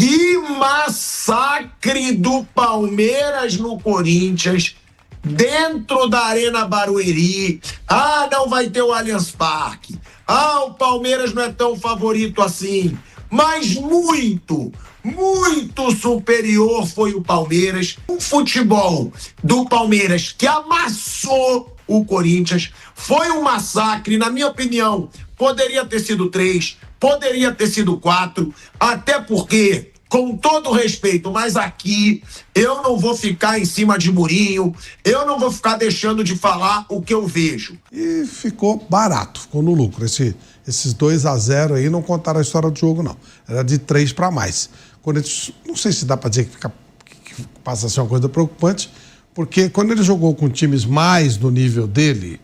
Que massacre do Palmeiras no Corinthians, dentro da Arena Barueri. Ah, não vai ter o Allianz Parque. Ah, o Palmeiras não é tão favorito assim. Mas muito superior foi o Palmeiras. Um futebol do Palmeiras que amassou o Corinthians. Foi um massacre, na minha opinião. Poderia ter sido 3, poderia ter sido 4, até porque, com todo respeito, mas aqui eu não vou ficar em cima de murinho, eu não vou ficar deixando de falar o que eu vejo. E ficou barato, ficou no lucro. Esses 2-0 aí não contaram a história do jogo, não. Era de 3 para mais. Corinthians, não sei se dá para dizer que passa a ser uma coisa preocupante, porque quando ele jogou com times mais do nível dele,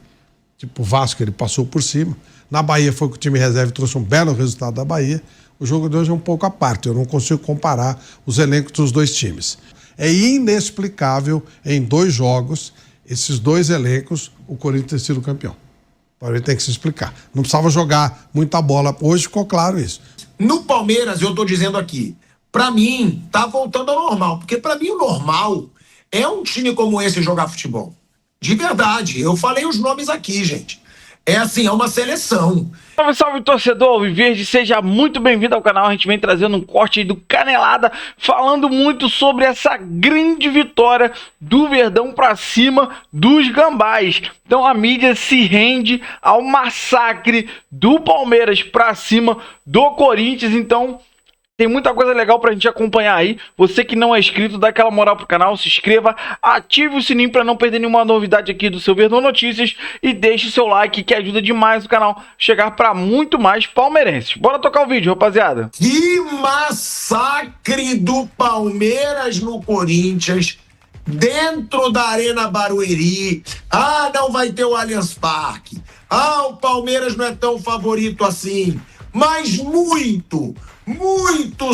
tipo o Vasco, ele passou por cima. Na Bahia foi que o time reserva trouxe um belo resultado da Bahia. O jogo de hoje é um pouco à parte, eu não consigo comparar os elencos dos dois times. É inexplicável, em 2 jogos, esses 2 elencos, o Corinthians ter sido campeão. O Palmeiras tem que se explicar. Não precisava jogar muita bola. Hoje ficou claro isso. No Palmeiras, eu tô dizendo aqui, pra mim, tá voltando ao normal. Porque pra mim o normal é um time como esse jogar futebol. De verdade, eu falei os nomes aqui, gente. É assim, é uma seleção. Salve, salve, torcedor Alviverde, seja muito bem-vindo ao canal. A gente vem trazendo um corte aí do Canelada, falando muito sobre essa grande vitória do Verdão pra cima dos Gambás. Então a mídia se rende ao massacre do Palmeiras pra cima do Corinthians. Então tem muita coisa legal pra gente acompanhar aí. Você que não é inscrito, dá aquela moral pro canal, se inscreva, ative o sininho pra não perder nenhuma novidade aqui do seu Verdão Notícias e deixe seu like que ajuda demais o canal chegar pra muito mais palmeirenses. Bora tocar o vídeo, rapaziada. Que massacre do Palmeiras no Corinthians, dentro da Arena Barueri. Ah, não vai ter o Allianz Parque. Ah, o Palmeiras não é tão favorito assim. Mas muito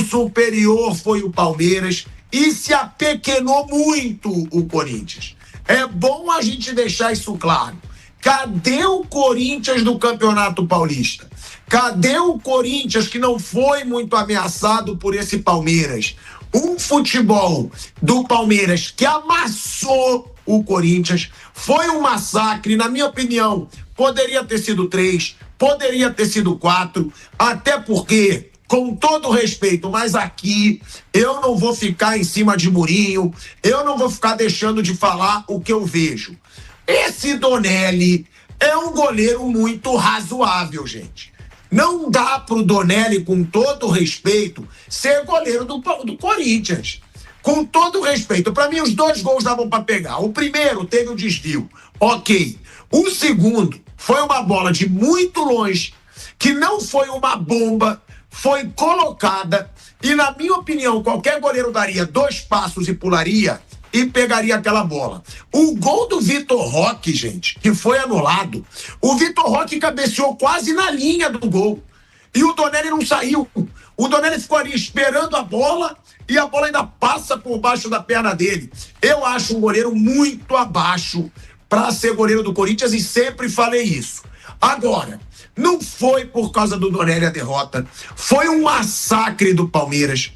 superior foi o Palmeiras e se apequenou muito o Corinthians. É bom a gente deixar isso claro. Cadê o Corinthians do Campeonato Paulista? Cadê o Corinthians que não foi muito ameaçado por esse Palmeiras? Um futebol do Palmeiras que amassou o Corinthians. Foi um massacre, na minha opinião. Poderia ter sido 3, poderia ter sido 4, até porque, com todo respeito, mas aqui eu não vou ficar em cima de murinho, eu não vou ficar deixando de falar o que eu vejo. Esse Donelli é um goleiro muito razoável, gente. Não dá pro Donelli, com todo respeito, ser goleiro do Corinthians. Com todo respeito, para mim os 2 gols davam para pegar. O primeiro teve o desvio, ok. O segundo foi uma bola de muito longe, que não foi uma bomba, foi colocada e, na minha opinião, qualquer goleiro daria 2 passos e pularia e pegaria aquela bola. O gol do Vitor Roque, gente, que foi anulado, o Vitor Roque cabeceou quase na linha do gol e o Donelli não saiu. O Donelli ficou ali esperando a bola e a bola ainda passa por baixo da perna dele. Eu acho um goleiro muito abaixo para ser goleiro do Corinthians e sempre falei isso. Agora, não foi por causa do Donelli a derrota, foi um massacre do Palmeiras.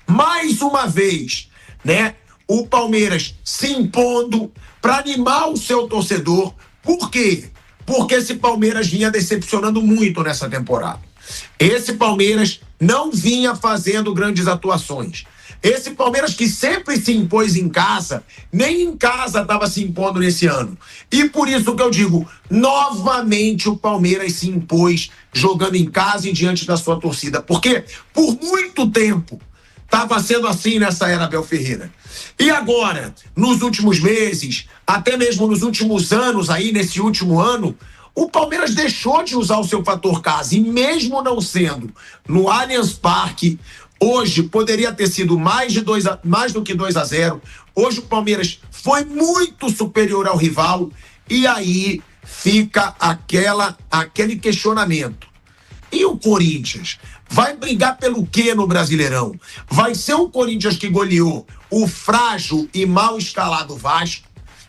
Mais uma vez, né? O Palmeiras se impondo para animar o seu torcedor. Por quê? Porque esse Palmeiras vinha decepcionando muito nessa temporada. Esse Palmeiras não vinha fazendo grandes atuações. Esse Palmeiras que sempre se impôs em casa, nem em casa estava se impondo nesse ano. E por isso que eu digo, novamente o Palmeiras se impôs jogando em casa e diante da sua torcida. Porque por muito tempo estava sendo assim nessa era Abel Ferreira. E agora, nos últimos meses, até mesmo nos últimos anos aí, nesse último ano, o Palmeiras deixou de usar o seu fator casa. E mesmo não sendo no Allianz Parque, hoje poderia ter sido mais do que 2-0. Hoje o Palmeiras foi muito superior ao rival. E aí fica aquele questionamento. E o Corinthians? Vai brigar pelo quê no Brasileirão? Vai ser o Corinthians que goleou o frágil e mal escalado Vasco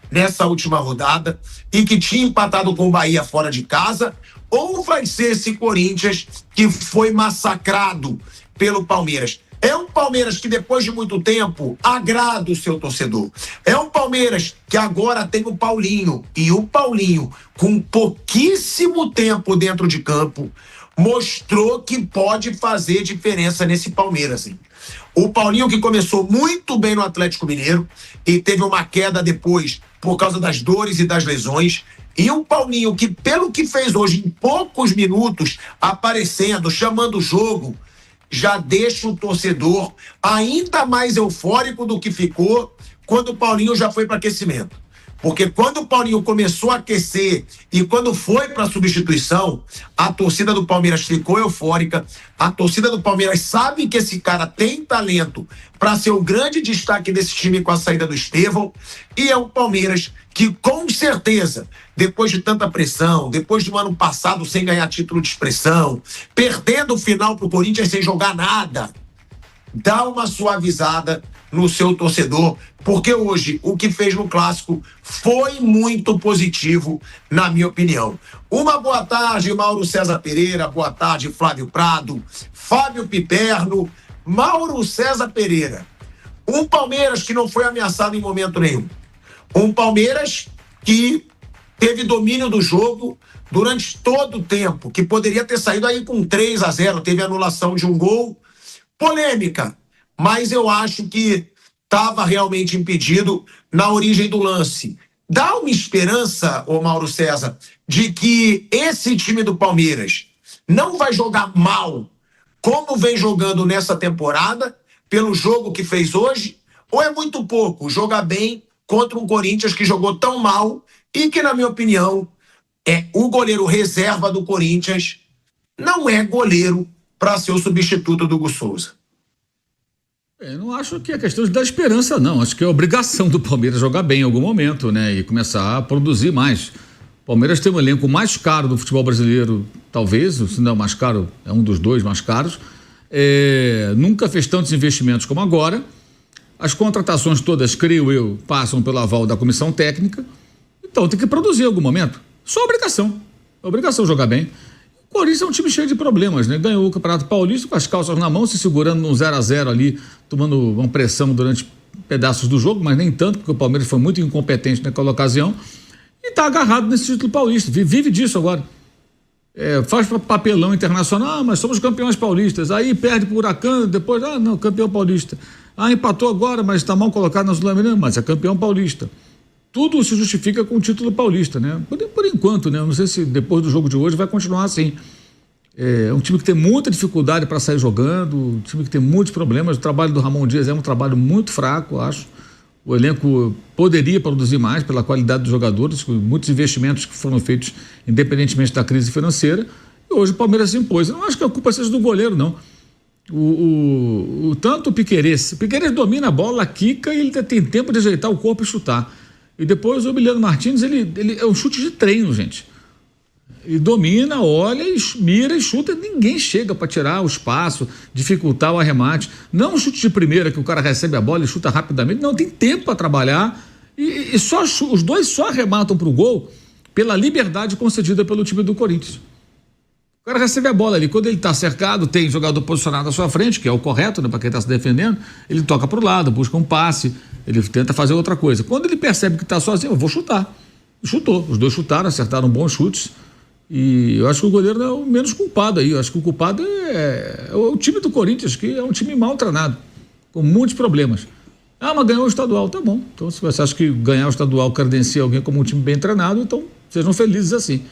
nessa última rodada e que tinha empatado com o Bahia fora de casa? Ou vai ser esse Corinthians que foi massacrado pelo Palmeiras? É um Palmeiras que, depois de muito tempo, agrada o seu torcedor. É um Palmeiras que agora tem o Paulinho. E o Paulinho, com pouquíssimo tempo dentro de campo, mostrou que pode fazer diferença nesse Palmeiras. Hein? O Paulinho, que começou muito bem no Atlético Mineiro e teve uma queda depois por causa das dores e das lesões. E o Paulinho, que pelo que fez hoje, em poucos minutos, aparecendo, chamando o jogo, já deixa o torcedor ainda mais eufórico do que ficou quando o Paulinho já foi para aquecimento. Porque quando o Paulinho começou a aquecer e quando foi para a substituição, a torcida do Palmeiras ficou eufórica. A torcida do Palmeiras sabe que esse cara tem talento para ser o grande destaque desse time com a saída do Estevão. E é um Palmeiras que, com certeza, depois de tanta pressão, depois do ano passado sem ganhar título de expressão, perdendo o final para o Corinthians sem jogar nada, dá uma suavizada no seu torcedor, porque hoje o que fez no Clássico foi muito positivo, na minha opinião. Uma boa tarde, Mauro César Pereira, boa tarde, Flávio Prado, Fábio Piperno, Mauro César Pereira. Um Palmeiras que não foi ameaçado em momento nenhum. Um Palmeiras que teve domínio do jogo durante todo o tempo, que poderia ter saído aí com 3-0, teve anulação de um gol, polêmica, mas eu acho que estava realmente impedido na origem do lance. Dá uma esperança, ô Mauro César, de que esse time do Palmeiras não vai jogar mal como vem jogando nessa temporada, pelo jogo que fez hoje, ou é muito pouco jogar bem contra um Corinthians que jogou tão mal e que, na minha opinião, é o goleiro reserva do Corinthians, não é goleiro para ser o substituto do Hugo Souza. Eu não acho que é questão de dar esperança, não. Acho que é obrigação do Palmeiras jogar bem em algum momento, né? E começar a produzir mais. O Palmeiras tem um elenco mais caro do futebol brasileiro, talvez, se não é o mais caro, é um dos dois mais caros. Nunca fez tantos investimentos como agora. As contratações todas, creio eu, passam pelo aval da comissão técnica. Então tem que produzir em algum momento. Só obrigação. É obrigação jogar bem. O Corinthians é um time cheio de problemas, né? Ganhou o Campeonato Paulista com as calças na mão, se segurando num 0-0 ali, tomando uma pressão durante pedaços do jogo, mas nem tanto, porque o Palmeiras foi muito incompetente naquela ocasião. E está agarrado nesse título paulista. Vive disso agora. Faz papelão internacional, mas somos campeões paulistas. Aí perde pro Huracan, depois, não, campeão paulista. Empatou agora, mas está mal colocado na Sul-Americana, mas é campeão paulista. Tudo se justifica com o título paulista, né? Por enquanto, né? Eu não sei se depois do jogo de hoje vai continuar assim. É um time que tem muita dificuldade para sair jogando, um time que tem muitos problemas. O trabalho do Ramon Dias é um trabalho muito fraco, acho. O elenco poderia produzir mais pela qualidade dos jogadores, com muitos investimentos que foram feitos independentemente da crise financeira. E hoje o Palmeiras se impôs. Eu não acho que a culpa seja do goleiro, não. Tanto o Piquerez domina a bola, quica e ele tem tempo de ajeitar o corpo e chutar. E depois o Emiliano Martins, ele é um chute de treino, gente. Ele domina, olha, mira e chuta. Ninguém chega para tirar o espaço, dificultar o arremate. Não um chute de primeira que o cara recebe a bola e chuta rapidamente. Não, tem tempo para trabalhar. E só os dois só arrematam para o gol pela liberdade concedida pelo time do Corinthians. O cara recebe a bola ali. Quando ele está cercado, tem jogador posicionado à sua frente, que é o correto, né, para quem está se defendendo. Ele toca para o lado, busca um passe. Ele tenta fazer outra coisa. Quando ele percebe que está sozinho, eu vou chutar. Chutou. Os dois chutaram, acertaram bons chutes. E eu acho que o goleiro é o menos culpado aí. Eu acho que o culpado é o time do Corinthians, que é um time mal treinado, com muitos problemas. Mas ganhou o estadual, tá bom. Então, se você acha que ganhar o estadual credencia alguém como um time bem treinado, então sejam felizes assim.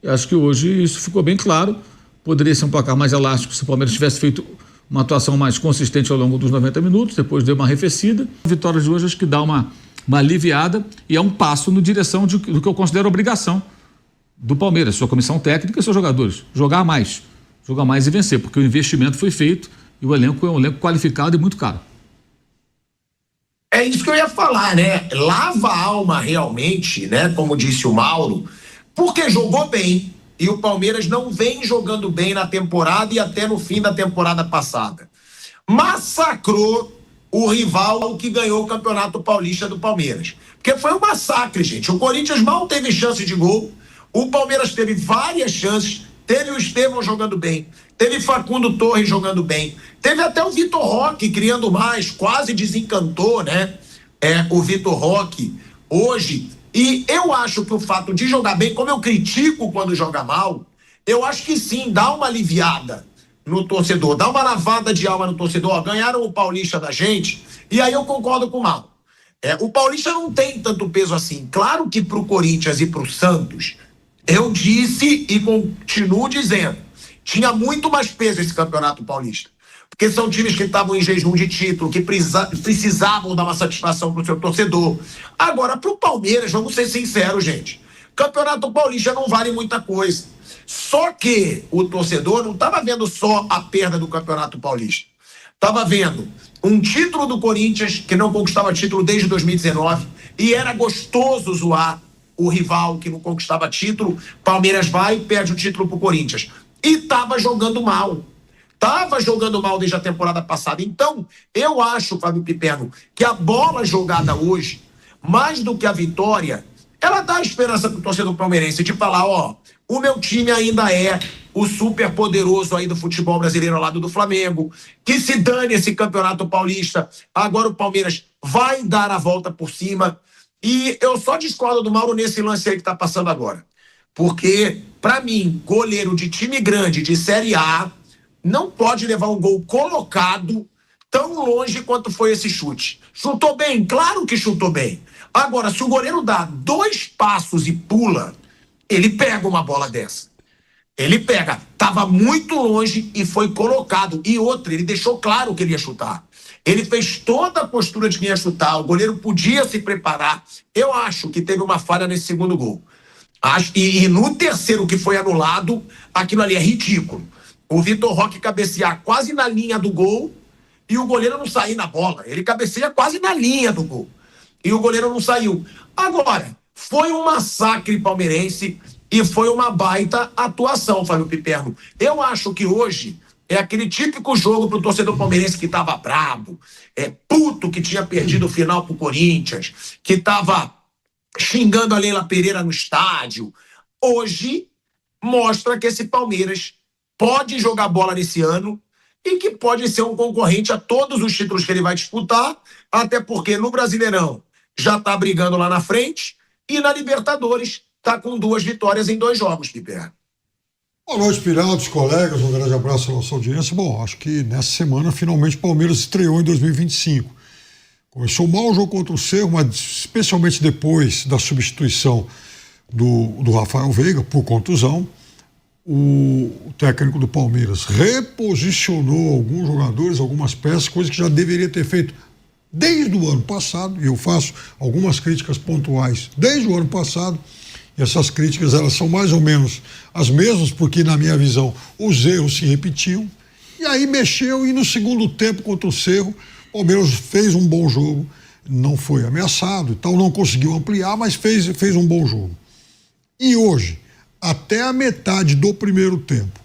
Eu acho que hoje isso ficou bem claro. Poderia ser um placar mais elástico se o Palmeiras tivesse feito uma atuação mais consistente ao longo dos 90 minutos, depois deu uma arrefecida. A vitória de hoje acho que dá uma aliviada e é um passo na direção do que eu considero obrigação do Palmeiras, sua comissão técnica e seus jogadores. Jogar mais e vencer, porque o investimento foi feito e o elenco é um elenco qualificado e muito caro. É isso que eu ia falar, né? Lava a alma realmente, né? Como disse o Mauro, porque jogou bem. E o Palmeiras não vem jogando bem na temporada e até no fim da temporada passada. Massacrou o rival que ganhou o Campeonato Paulista do Palmeiras. Porque foi um massacre, gente. O Corinthians mal teve chance de gol. O Palmeiras teve várias chances. Teve o Estevão jogando bem. Teve Facundo Torres jogando bem. Teve até o Vitor Roque criando mais, quase desencantou, né? O Vitor Roque hoje. E eu acho que o fato de jogar bem, como eu critico quando joga mal, eu acho que sim, dá uma aliviada no torcedor, dá uma lavada de alma no torcedor. Ganharam o Paulista da gente, e aí eu concordo com o Mal. O Paulista não tem tanto peso assim. Claro que pro Corinthians e pro Santos, eu disse e continuo dizendo, tinha muito mais peso esse Campeonato Paulista. Porque são times que estavam em jejum de título, que precisavam dar uma satisfação pro seu torcedor. Agora, pro Palmeiras, vamos ser sinceros, gente, Campeonato Paulista não vale muita coisa. Só que o torcedor não estava vendo só a perda do Campeonato Paulista. Estava vendo um título do Corinthians, que não conquistava título desde 2019, e era gostoso zoar o rival que não conquistava título. Palmeiras vai e perde o título pro Corinthians. E estava jogando mal. Estava jogando mal desde a temporada passada. Então, eu acho, Fábio Piperno, que a bola jogada hoje, mais do que a vitória, ela dá esperança pro torcedor palmeirense de falar, o meu time ainda é o super poderoso aí do futebol brasileiro ao lado do Flamengo, que se dane esse Campeonato Paulista, agora o Palmeiras vai dar a volta por cima. E eu só discordo do Mauro nesse lance aí que tá passando agora. Porque, pra mim, goleiro de time grande, de Série A, não pode levar um gol colocado tão longe quanto foi esse chute. Chutou bem? Claro que chutou bem. Agora, se o goleiro dá 2 passos e pula, ele pega uma bola dessa. Ele pega. Tava muito longe e foi colocado. E outra, ele deixou claro que ele ia chutar. Ele fez toda a postura de quem ia chutar. O goleiro podia se preparar. Eu acho que teve uma falha nesse segundo gol. E no terceiro, que foi anulado, aquilo ali é ridículo. O Vitor Roque cabecear quase na linha do gol e o goleiro não sair na bola. Ele cabeceia quase na linha do gol. E o goleiro não saiu. Agora, foi um massacre palmeirense e foi uma baita atuação, Fábio Piperno. Eu acho que hoje é aquele típico jogo pro torcedor palmeirense que tava brabo, puto, que tinha perdido o final pro Corinthians, que tava xingando a Leila Pereira no estádio. Hoje mostra que esse Palmeiras pode jogar bola nesse ano e que pode ser um concorrente a todos os títulos que ele vai disputar, até porque no Brasileirão já tá brigando lá na frente e na Libertadores tá com 2 vitórias em 2 jogos, Piper. Boa noite, Piratas, colegas, um grande abraço à nossa audiência. Bom, acho que nessa semana finalmente o Palmeiras estreou em 2025. Começou mal o jogo contra o Cerro, mas especialmente depois da substituição do Rafael Veiga por contusão, o técnico do Palmeiras reposicionou alguns jogadores, algumas peças, coisa que já deveria ter feito desde o ano passado, e eu faço algumas críticas pontuais desde o ano passado, e essas críticas elas são mais ou menos as mesmas, porque na minha visão os erros se repetiam, e aí mexeu, e no segundo tempo contra o Cerro, o Palmeiras fez um bom jogo, não foi ameaçado e tal, não conseguiu ampliar, mas fez um bom jogo. E hoje, até a metade do primeiro tempo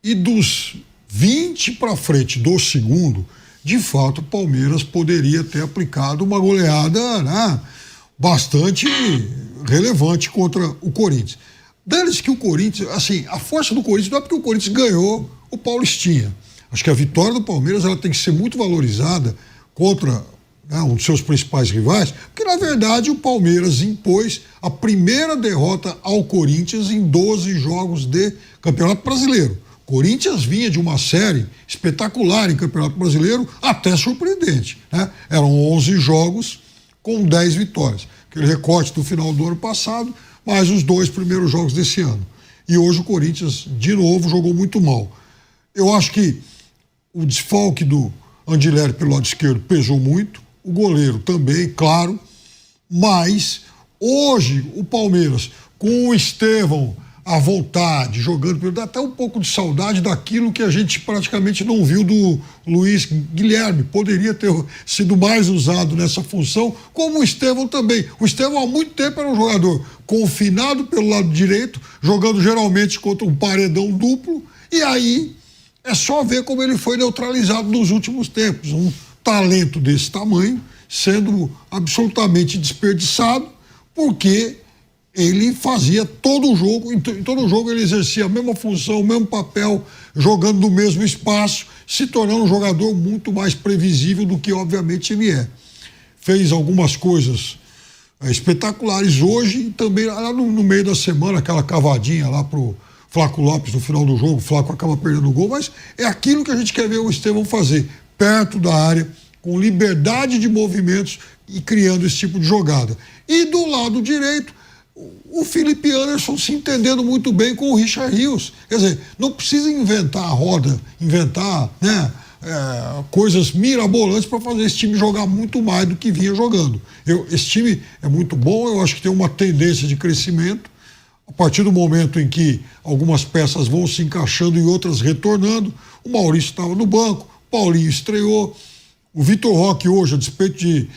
e dos 20 para frente do segundo, de fato o Palmeiras poderia ter aplicado uma goleada, né, bastante relevante contra o Corinthians. Dane-se que o Corinthians, assim, a força do Corinthians não é porque o Corinthians ganhou o Paulistinha. Acho que a vitória do Palmeiras ela tem que ser muito valorizada contra, né, um dos seus principais rivais, porque na verdade o Palmeiras impôs a primeira derrota ao Corinthians em 12 jogos de Campeonato Brasileiro. Corinthians vinha de uma série espetacular em Campeonato Brasileiro, até surpreendente, né? Eram 11 jogos com 10 vitórias. Aquele recorte do final do ano passado, mais os 2 primeiros jogos desse ano. E hoje o Corinthians, de novo, jogou muito mal. Eu acho que o desfalque do Andileri pelo lado esquerdo pesou muito, o goleiro também, claro, mas hoje o Palmeiras, com o Estevão à vontade, jogando, dá até um pouco de saudade daquilo que a gente praticamente não viu do Luiz Guilherme. Poderia ter sido mais usado nessa função, como o Estevão também. O Estevão há muito tempo era um jogador confinado pelo lado direito, jogando geralmente contra um paredão duplo, e aí é só ver como ele foi neutralizado nos últimos tempos. Um talento desse tamanho sendo absolutamente desperdiçado, porque ele fazia todo o jogo, em todo jogo ele exercia a mesma função, o mesmo papel, jogando no mesmo espaço, se tornando um jogador muito mais previsível do que, obviamente, ele é. Fez algumas coisas espetaculares hoje e também lá no meio da semana, aquela cavadinha lá pro Flaco Lopes no final do jogo, o Flaco acaba perdendo o gol, mas é aquilo que a gente quer ver o Estevão fazer, perto da área, com liberdade de movimentos e criando esse tipo de jogada. E do lado direito, o Felipe Anderson se entendendo muito bem com o Richard Rios. Quer dizer, não precisa inventar a roda, inventar, né, coisas mirabolantes para fazer esse time jogar muito mais do que vinha jogando. Esse time é muito bom, eu acho que tem uma tendência de crescimento. A partir do momento em que algumas peças vão se encaixando e outras retornando, o Maurício estava no banco, o Paulinho estreou, o Vitor Roque hoje, a despeito de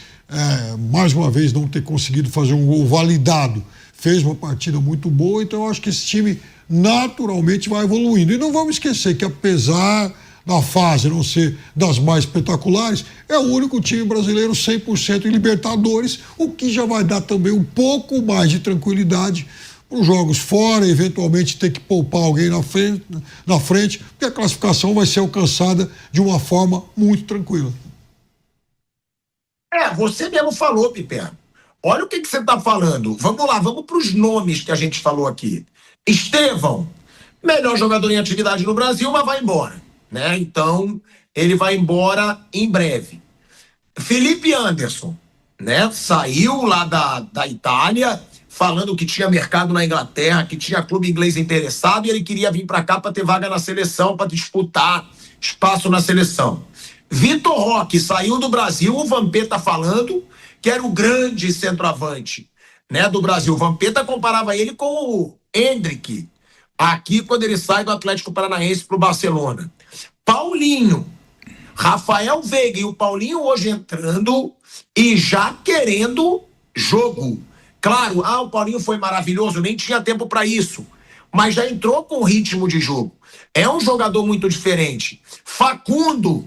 mais uma vez não ter conseguido fazer um gol validado, fez uma partida muito boa, então eu acho que esse time naturalmente vai evoluindo. E não vamos esquecer que, apesar da fase não ser das mais espetaculares, é o único time brasileiro 100% em Libertadores, o que já vai dar também um pouco mais de tranquilidade para os jogos fora, eventualmente ter que poupar alguém na frente, porque a classificação vai ser alcançada de uma forma muito tranquila. Você mesmo falou, Piperno. Olha o que você está falando. Vamos lá, vamos para os nomes que a gente falou aqui. Estevão, melhor jogador em atividade no Brasil, mas vai embora, né? Então, ele vai embora em breve. Felipe Anderson, né? Saiu lá da Itália, falando que tinha mercado na Inglaterra, que tinha clube inglês interessado e ele queria vir para cá para ter vaga na seleção, para disputar espaço na seleção. Vitor Roque saiu do Brasil, o Vampeta falando que era o grande centroavante, né, do Brasil. O Vampeta comparava ele com o Hendrick, aqui quando ele sai do Atlético Paranaense para o Barcelona. Paulinho, Rafael Veiga e o Paulinho hoje entrando e já querendo jogo. Claro, o Paulinho foi maravilhoso, nem tinha tempo para isso, mas já entrou com ritmo de jogo. É um jogador muito diferente. Facundo,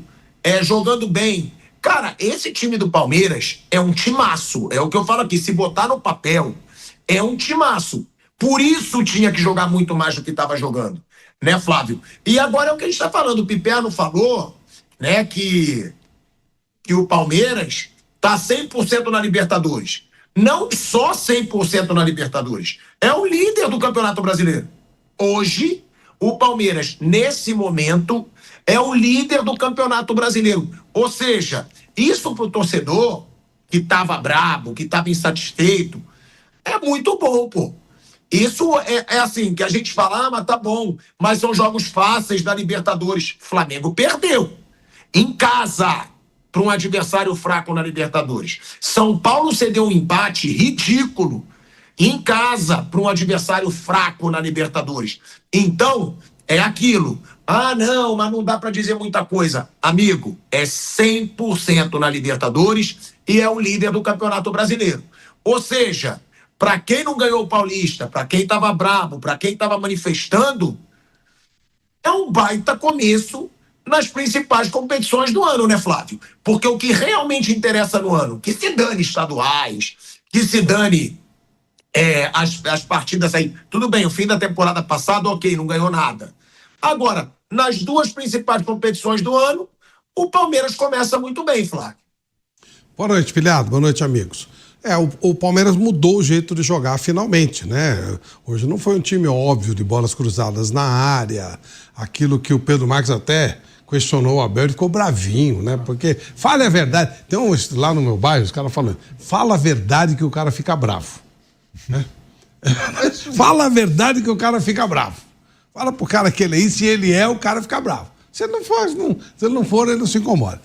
jogando bem. Cara, esse time do Palmeiras é um timaço. É o que eu falo aqui, se botar no papel, é um timaço. Por isso tinha que jogar muito mais do que estava jogando, né, Flávio? E agora é o que a gente está falando. O Piperno falou, né, que o Palmeiras está 100% na Libertadores. Não só 100% na Libertadores. É o líder do Campeonato Brasileiro. Hoje, o Palmeiras, nesse momento, é o líder do Campeonato Brasileiro. Ou seja, isso para o torcedor que estava brabo, que estava insatisfeito, é muito bom, pô. Isso é assim, que a gente fala, mas tá bom, mas são jogos fáceis da Libertadores. Flamengo perdeu em casa para um adversário fraco na Libertadores. São Paulo cedeu um empate ridículo em casa para um adversário fraco na Libertadores. Então, é aquilo. Não, mas não dá para dizer muita coisa. Amigo, é 100% na Libertadores e é o líder do Campeonato Brasileiro. Ou seja, para quem não ganhou o Paulista, para quem estava brabo, para quem estava manifestando, é um baita começo nas principais competições do ano, né, Flávio? Porque o que realmente interessa no ano, que se dane estaduais, que se dane as partidas aí. Tudo bem, o fim da temporada passada, ok, não ganhou nada. Agora, nas duas principais competições do ano, o Palmeiras começa muito bem, Flávio. Boa noite, Pilhado. Boa noite, amigos. O Palmeiras mudou o jeito de jogar finalmente, né? Hoje não foi um time óbvio de bolas cruzadas na área, aquilo que o Pedro Marques até questionou o Abel, ele ficou bravinho, né? Porque, fala a verdade, tem lá no meu bairro, os caras falando, fala a verdade que o cara fica bravo, né? Fala a verdade que o cara fica bravo. Fala pro cara que ele é isso e ele é, o cara fica bravo. Se ele não for, ele não se incomoda.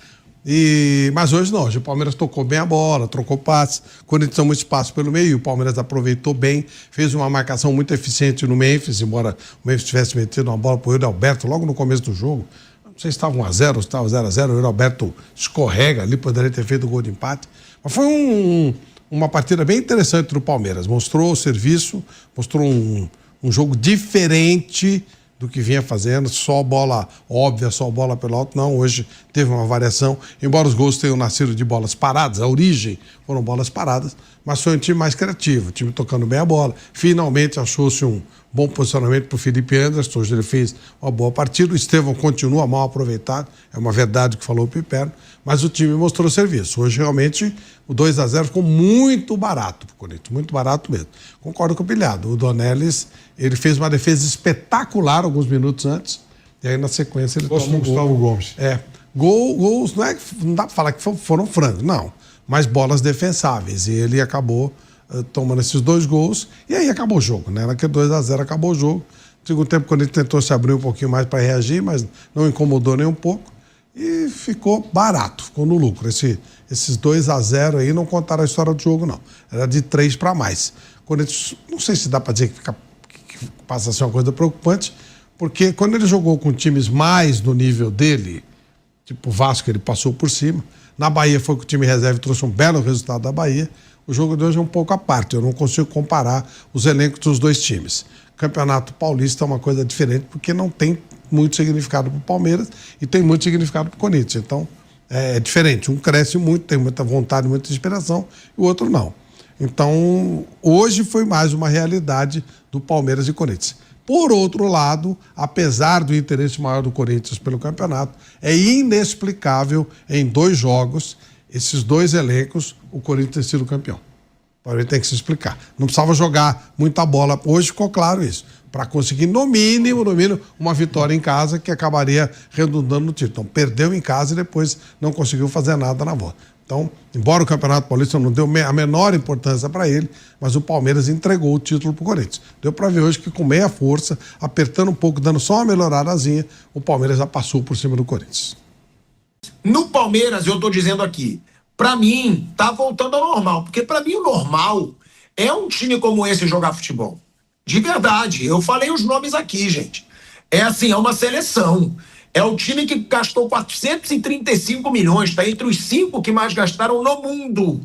Mas hoje não, hoje o Palmeiras tocou bem a bola, trocou passes, conectou muito espaço pelo meio, o Palmeiras aproveitou bem, fez uma marcação muito eficiente no Memphis, embora o Memphis tivesse metido uma bola pro Yuri Alberto logo no começo do jogo. Não sei se estava 1-0 ou se estava 0-0, o Yuri Alberto escorrega ali, poderia ter feito o gol de empate. Mas foi uma partida bem interessante do Palmeiras, mostrou o serviço, mostrou um jogo diferente do que vinha fazendo, só bola óbvia, só bola pelo alto. Não, hoje teve uma variação, embora os gols tenham nascido de bolas paradas, a origem foram bolas paradas, mas foi um time mais criativo, o time tocando bem a bola. Finalmente achou-se um bom posicionamento para o Felipe Anderson, hoje ele fez uma boa partida, o Estevão continua mal aproveitado, é uma verdade o que falou o Piperno, mas o time mostrou serviço. Hoje realmente o 2-0 ficou muito barato para o Corinthians, muito barato mesmo. Concordo com o Pilhado, o Dornelles, ele fez uma defesa espetacular alguns minutos antes, e aí na sequência ele Gosto do Gustavo Gomes. Gols não dá para falar que foram frangos, não, mas bolas defensáveis, e ele acabou tomando esses 2 gols, e aí acabou o jogo, né? Naquele 2-0 acabou o jogo. No segundo tempo, quando ele tentou se abrir um pouquinho mais para reagir, mas não incomodou nem um pouco, e ficou barato, ficou no lucro. Esses 2-0 aí não contaram a história do jogo, não. Era de 3 para mais. Corinthians, não sei se dá para dizer que passa a ser uma coisa preocupante, porque quando ele jogou com times mais no nível dele, tipo o Vasco, ele passou por cima. Na Bahia foi que o time reserva trouxe um belo resultado da Bahia. O jogo de hoje é um pouco à parte, eu não consigo comparar os elencos dos 2 times. Campeonato Paulista é uma coisa diferente porque não tem muito significado para o Palmeiras e tem muito significado para o Corinthians. Então, é diferente. Um cresce muito, tem muita vontade, muita inspiração, e o outro não. Então, hoje foi mais uma realidade do Palmeiras e Corinthians. Por outro lado, apesar do interesse maior do Corinthians pelo campeonato, é inexplicável em 2 jogos, esses 2 elencos, o Corinthians ter sido campeão. O Corinthians tem que se explicar. Não precisava jogar muita bola. Hoje ficou claro isso. Para conseguir, no mínimo, uma vitória em casa que acabaria redundando no título. Então, perdeu em casa e depois não conseguiu fazer nada na volta. Então, embora o Campeonato Paulista não deu a menor importância para ele, mas o Palmeiras entregou o título para o Corinthians. Deu para ver hoje que com meia força, apertando um pouco, dando só uma melhoradazinha, o Palmeiras já passou por cima do Corinthians. No Palmeiras, eu tô dizendo aqui, pra mim, tá voltando ao normal. Porque pra mim o normal é um time como esse jogar futebol. De verdade, eu falei os nomes aqui, gente. É assim, é uma seleção. É o time que gastou 435 milhões, tá entre os 5 que mais gastaram no mundo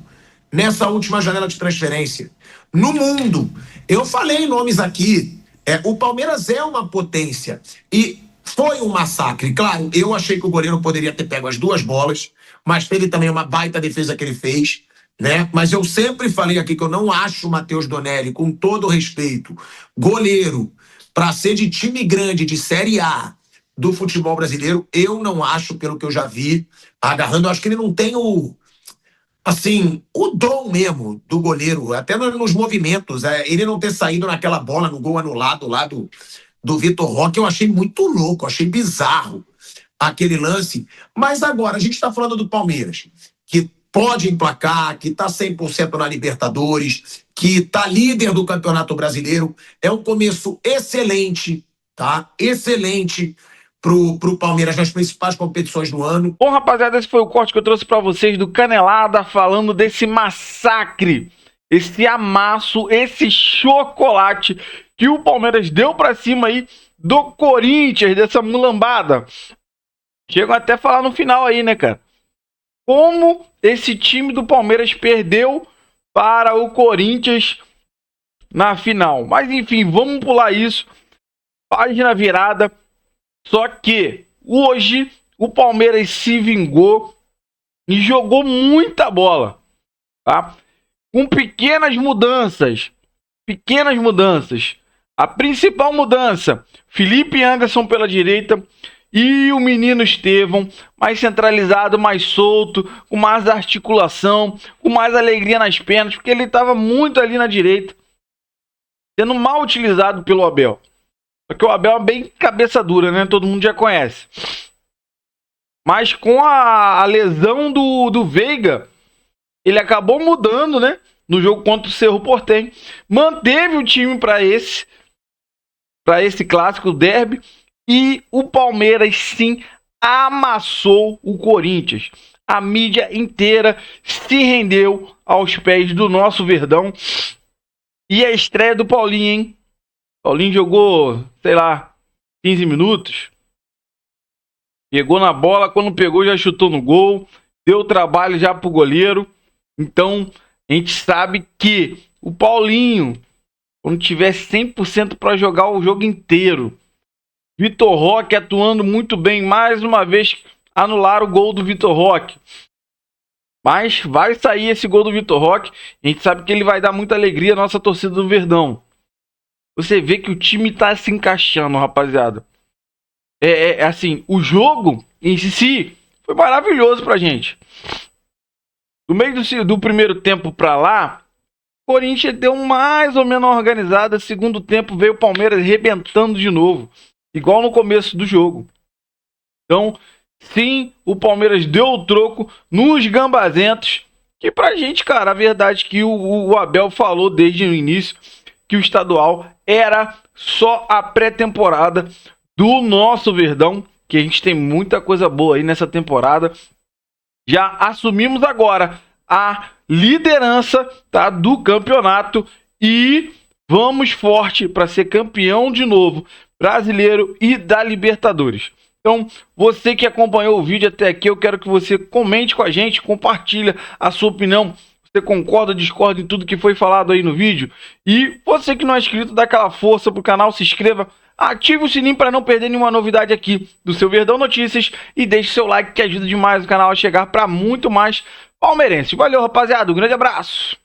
nessa última janela de transferência. No mundo. Eu falei nomes aqui. O Palmeiras é uma potência. E foi um massacre. Claro, eu achei que o goleiro poderia ter pego as 2 bolas, mas teve também uma baita defesa que ele fez, né? Mas eu sempre falei aqui que eu não acho o Matheus Donelli, com todo respeito, goleiro, para ser de time grande, de Série A do futebol brasileiro. Eu não acho, pelo que eu já vi, agarrando, eu acho que ele não tem o dom mesmo do goleiro, até nos movimentos. Ele não ter saído naquela bola no gol anulado lá do Vitor Roque, eu achei muito louco, achei bizarro aquele lance. Mas agora, a gente está falando do Palmeiras, que pode emplacar, que está 100% na Libertadores, que está líder do Campeonato Brasileiro. É um começo excelente, tá? Excelente pro Palmeiras nas principais competições do ano. Bom, rapaziada, esse foi o corte que eu trouxe para vocês do Canelada, falando desse massacre, esse amasso, esse chocolate que o Palmeiras deu para cima aí do Corinthians, dessa mulambada. Chegam até a falar no final aí, né, cara? Como esse time do Palmeiras perdeu para o Corinthians na final. Mas enfim, vamos pular isso. Página virada. Só que hoje o Palmeiras se vingou e jogou muita bola, tá? Com pequenas mudanças. Pequenas mudanças. A principal mudança, Felipe Anderson pela direita e o menino Estevão mais centralizado, mais solto, com mais articulação, com mais alegria nas pernas, porque ele estava muito ali na direita, sendo mal utilizado pelo Abel. Só que o Abel é bem cabeça dura, né? Todo mundo já conhece. Mas com a lesão do Veiga, ele acabou mudando, né? No jogo contra o Cerro Porteño. Manteve o time para esse clássico derby. E o Palmeiras, sim, amassou o Corinthians. A mídia inteira se rendeu aos pés do nosso Verdão. E a estreia do Paulinho, hein? Paulinho jogou, sei lá, 15 minutos. Pegou na bola, quando pegou já chutou no gol. Deu trabalho já pro goleiro. Então, a gente sabe que o Paulinho, quando tiver 100% para jogar o jogo inteiro, Vitor Roque atuando muito bem. Mais uma vez anular o gol do Vitor Roque. Mas vai sair esse gol do Vitor Roque. A gente sabe que ele vai dar muita alegria à nossa torcida do Verdão. Você vê que o time tá se encaixando, rapaziada. Assim, o jogo em si foi maravilhoso pra gente. Do meio do primeiro tempo pra lá, o Corinthians deu mais ou menos organizada. Segundo tempo veio o Palmeiras arrebentando de novo. Igual no começo do jogo. Então, sim, o Palmeiras deu o troco nos gambazentos. Que pra gente, cara, a verdade é que o Abel falou desde o início que o estadual era só a pré-temporada do nosso Verdão. Que a gente tem muita coisa boa aí nessa temporada. Já assumimos agora a liderança, tá, do campeonato e vamos forte para ser campeão de novo, brasileiro e da Libertadores. Então, você que acompanhou o vídeo até aqui, eu quero que você comente com a gente, compartilha a sua opinião. Você concorda, discorda em tudo que foi falado aí no vídeo? E você que não é inscrito, dá aquela força pro canal, se inscreva, ative o sininho para não perder nenhuma novidade aqui do seu Verdão Notícias e deixe seu like que ajuda demais o canal a chegar para muito mais palmeirenses. Valeu, rapaziada, um grande abraço!